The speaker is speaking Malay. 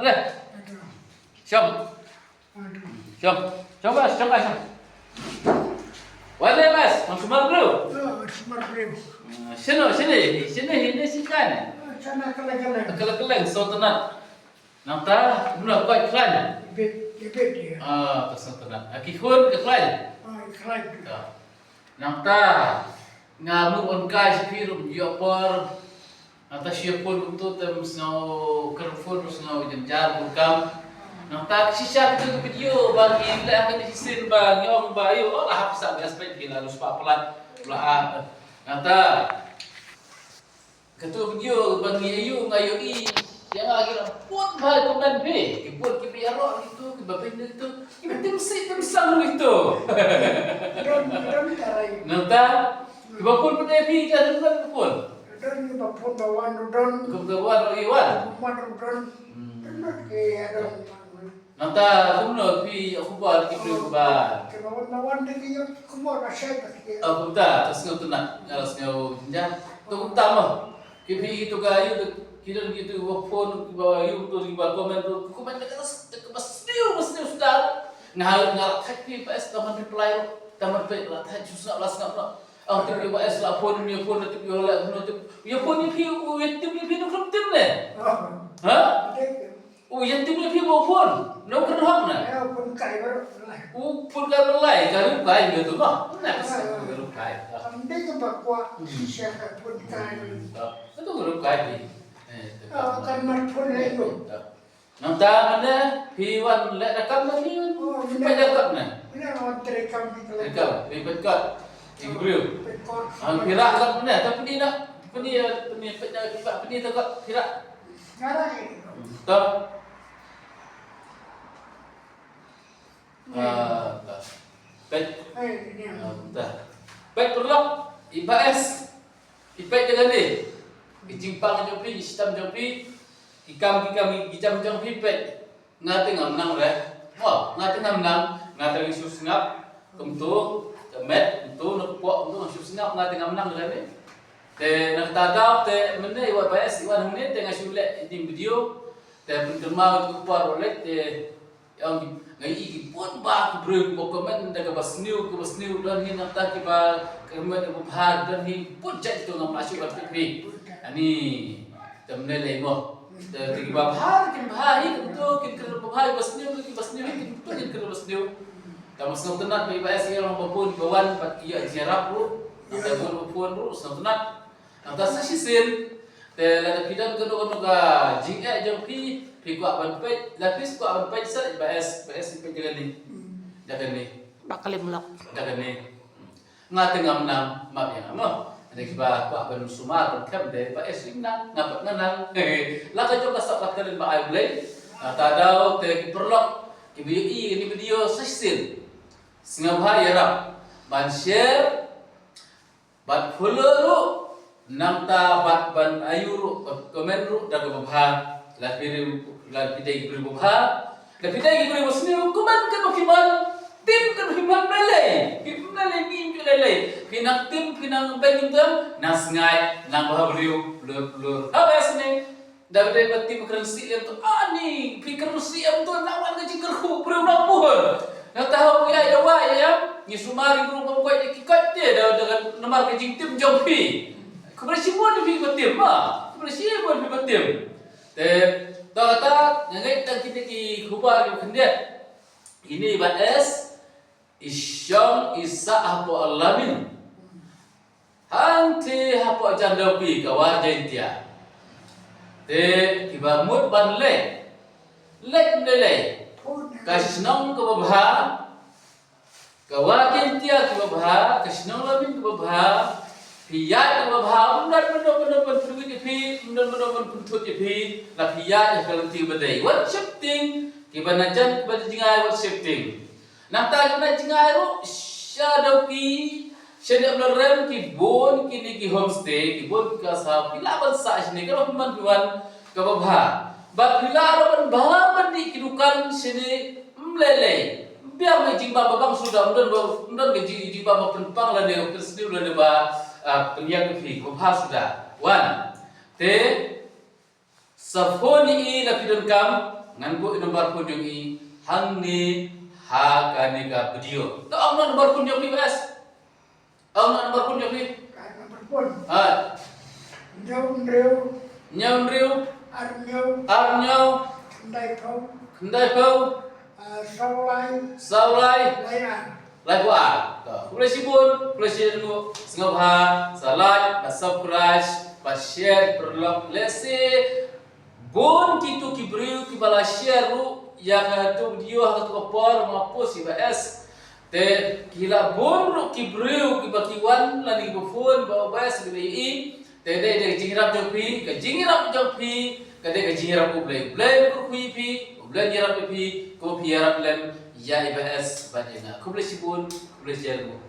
deh. Syam. Syam. Coba, coba Syam. Wale Mas, maksumar bro. Sini ini sini kan. Sana kala-kala. Keleng so tenat. Nanta, mula kuat klan. Ibit dia. Pasal tenat. Akihun ke klan. Ikhlas. Nanta, ngamu on kai spirum yopor. Nanta siapun untuk tem snow kerfun snow jenjar bukam. Nanta sisa kita video bagi lah akan disin bang yong bayu. Oh lah bisa aspek kita harus papelan. Lah nanta ketua video bagi ayu ngayoi yang akhirnya pun bahal komen be kipun kipi arok gitu kibapin itu kipi tim sang gitu Don tarai. nanta kibapun pun epi kan pun Don bapun bawan don. kebetulan iwan Buman don. Don ke don. nanta kumno pi aku buat kipi kubat Ke bawan dia kumor asyik ke. aku tak terus ngau tenang ngalas ngau jenjang tu utama kipi itu kayu kita gitu wapun bayu tu riba komen dekat mesniu sudah ngal kaki PS taman reply taman pe lah thai susah las ngap oh tu PS lah pun ni pun tu yola tu ya pun ni pi tim ni pi no tim le ha yang tim ni pi wapun no kerhak na Ya pun kai baru lah. pun kan belai kan kai gitu noh nah kan kai Ande ke bakwa siapa pun kai. itu grup kai Kan mat pun lego. Nanta mana piwan lek rakam na piwan. Pada rakam na. Ini orang terekam di kalau. Rakam, ribet kat. Ibril. Pekor. Pirak kat mana? Tapi ni nak peni pecah kibat peni tu kat pirak. Ngarah ini. Tak. Pet. Ini. Tak. Pet perlu IPS. IPS dengan ni. Ijimpang jopi, istam jopi, ikam ijam jopi pet. Ngate ngamnang re. Wah, ngate ngamnang, ngate isu singap, kemtu, kemet, untuk nepok, untuk isu singap ngate ngamnang re ni. Te nak tagaw te mene iwa PS iwan hune te ngasule di video te berkemau ku par oleh te yang ngai pun ba ku bro ku komen daga basniu dan hin nak ki ba kemet ku bhag dan hin pun jai tu ngam asyik ba pi ani temne le mo te ki ba bhar kin bhai tu kin ker bhai basniu kin kin tu kin ker basniu ta masno tenat ba PS yang bapun bawan pat iya jarap ru ta pun ru tenat atas sisin te la pidam kono ga jinga jampi pigwa banpet lapis kwa banpet sa BS pe jagan ni Bakal mulak. jagan ni ngate ngamnam map yang amo nek ba kwa ban sumar ban kam de BS limna ngapat nganang la ka joka sak lakten ba ai blay ta dau te perlok ibu ini video sisin singabha yarap ban share ban follow Nangta ban ayuru komen ru daga babha la pidai guru babha la pidai guru bosni kuman kan kiman tim kan kiman belai ni belai pinang tim pinang bengin tam nas ngai nang bah beriu blur habis ni dapat tim kersi yang tu ani pikir kersi yang tu lawan ke jikar ku beriu nampun nak tahu ya ya ni sumari guru baboi kikat dia dengan nomor ke tim jompi kepada siapa ni tim kepada siapa ni tim tak yang kita ki kubar yang kendia ini BS isyam isa apa alamin hanti apa jandapi kawah jentia kibamut ban lek kasih senang ke babha kawah jentia ke babha kasih senang lamin ke babha piyat yang babha benar pergi jepi benar puntut jepi la piyat yang kalau tiba badai what shifting kibana jan kibana jingai what shifting nanta kibana jingai ro shadopi shadap lerem kibon kini ki homestay kibon ka sa pilaban sa sini kalau man piwan ka babha ba pilaban bahaman di kidukan sini mlele biar majimba babang sudah undan jimba penpang la ne kesni la ne ba penyak fi kubha sudah wan te safoni la pidon kam ngan bu nomor pun yung i hang ni ha kanika video. To ang nomor pun yung bas. Ang nomor pun yung Karena berpun. Nyau riu arnyau kendai kau saulai lai buat. Boleh sibun, boleh share dulu. Sengapa salai, subscribe, share perlu lese. Bon kitu kibriu kibala share lu yang tu video hak tu kopor mampus ibas. Te kila bon lu kibriu kibakiwan lani bufun bawa bas bilai. Te de jingrap jopi, ke jingrap jopi, ke de jingrap ublay ku pi, ublay jingrap pi, ko pi harap lem ya ibas badena. Ku boleh sibun, ku boleh share lu.